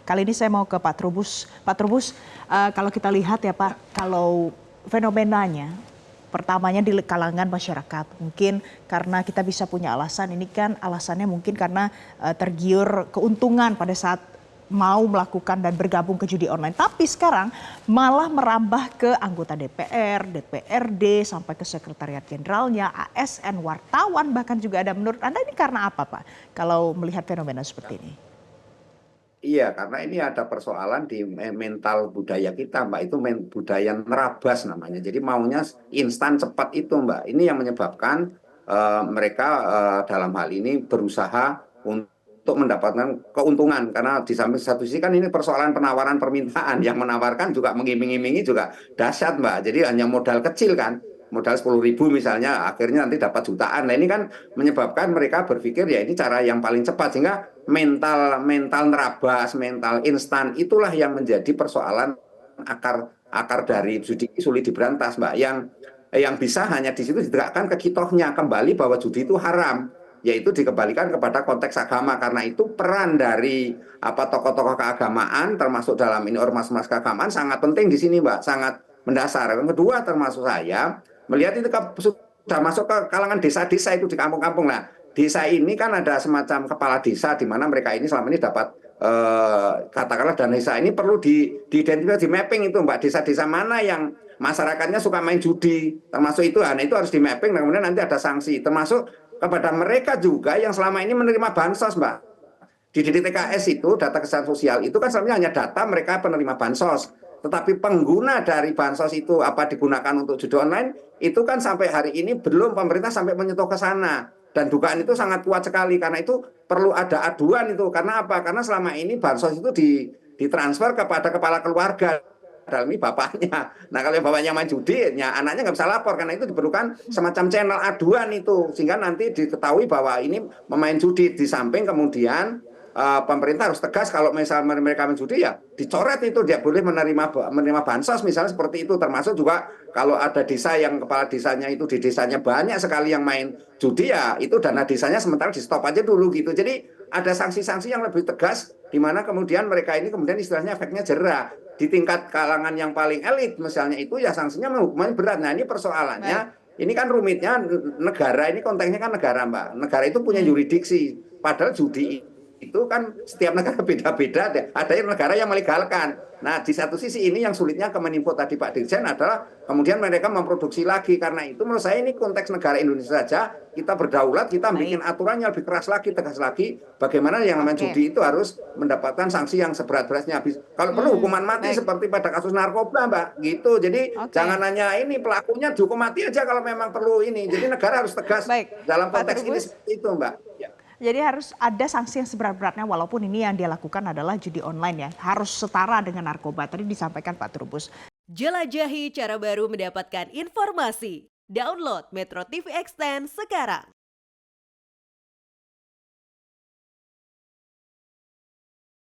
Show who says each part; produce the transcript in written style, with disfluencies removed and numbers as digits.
Speaker 1: Kali ini saya mau ke Pak Trubus. Pak Trubus, kalau kita lihat ya Pak, kalau fenomenanya pertamanya di kalangan masyarakat, mungkin karena kita bisa punya alasan, ini kan alasannya mungkin karena tergiur keuntungan pada saat mau melakukan dan bergabung ke judi online. Tapi sekarang malah merambah ke anggota DPR, DPRD, sampai ke sekretariat jenderalnya, ASN, wartawan, bahkan juga ada. Menurut Anda ini karena apa Pak? Kalau melihat fenomena seperti ini?
Speaker 2: Iya, karena ini ada persoalan di mental budaya kita, Mbak. Itu budaya nerabas namanya. Jadi maunya instan cepat itu, Mbak. Ini yang menyebabkan mereka dalam hal ini berusaha untuk mendapatkan keuntungan. Karena di samping satu sisi kan ini persoalan penawaran permintaan. Yang menawarkan juga mengiming-imingi juga dahsyat, Mbak. Jadi hanya modal kecil kan. Modal 10.000 misalnya, akhirnya nanti dapat jutaan. Nah ini kan menyebabkan mereka berpikir ya ini cara yang paling cepat. Sehingga mental nerabas, mental instan itulah yang menjadi persoalan akar dari judi ini sulit diberantas, Mbak. Yang bisa hanya di situ ditegakkan kekitohnya kembali bahwa judi itu haram, yaitu dikembalikan kepada konteks agama. Karena itu peran dari tokoh-tokoh keagamaan termasuk dalam ini ormas-ormas keagamaan sangat penting di sini, Mbak, sangat mendasar. Yang kedua termasuk saya melihat itu sudah masuk ke kalangan desa-desa itu di kampung-kampung. Nah, desa ini kan ada semacam kepala desa di mana mereka ini selama ini dapat katakanlah dana desa ini perlu diidentifikasi, di mapping itu, Mbak, desa-desa mana yang masyarakatnya suka main judi, termasuk itu. Nah, itu harus di mapping dan kemudian nanti ada sanksi termasuk kepada mereka juga yang selama ini menerima bansos, Mbak. Di DTKS itu data kesehatan sosial itu kan sebenarnya hanya data mereka penerima bansos. Tetapi pengguna dari bansos itu apa digunakan untuk judi online itu kan sampai hari ini belum pemerintah sampai menyentuh ke sana. Dan dugaan itu sangat kuat sekali karena itu perlu ada aduan itu. Karena apa? Karena selama ini bansos itu ditransfer kepada kepala keluarga. Dalam ini bapaknya. Nah kalau yang bapaknya main judi, ya anaknya nggak bisa lapor karena itu diperlukan semacam channel aduan itu sehingga nanti diketahui bahwa ini memain judi. Di samping kemudian pemerintah harus tegas kalau misalnya mereka menjudi ya dicoret itu, dia boleh menerima bansos misalnya seperti itu. Termasuk juga kalau ada desa yang kepala desanya itu di desanya banyak sekali yang main judi, ya itu dana desanya sementara di stop aja dulu gitu. Jadi ada sanksi-sanksi yang lebih tegas di mana kemudian mereka ini kemudian istilahnya efeknya jerah. Di tingkat kalangan yang paling elit misalnya itu ya sanksinya hukumannya berat. Nah ini persoalannya, ini kan rumitnya negara, ini konteksnya kan negara, Mbak. Negara itu punya yurisdiksi, padahal judi itu kan setiap negara beda-beda. Ada yang negara yang melegalkan. Nah di satu sisi ini yang sulitnya Kemeninfo tadi Pak Dirjen adalah kemudian mereka memproduksi lagi. Karena itu menurut saya ini konteks negara Indonesia saja, kita berdaulat, kita bikin aturannya lebih keras lagi, tegas lagi. Bagaimana yang namanya judi itu harus mendapatkan sanksi yang seberat-beratnya. Kalau perlu hukuman mati seperti pada kasus narkoba, Mbak, gitu. Jadi jangan hanya ini pelakunya dihukum mati aja kalau memang perlu ini. Jadi negara harus tegas dalam konteks ini seperti itu, Mbak. Ya.
Speaker 1: Jadi harus ada sanksi yang seberat-beratnya walaupun ini yang dia lakukan adalah judi online ya. Harus setara dengan narkoba. Tadi disampaikan Pak Trubus.
Speaker 3: Jelajahi cara baru mendapatkan informasi. Download Metro TV Extend sekarang.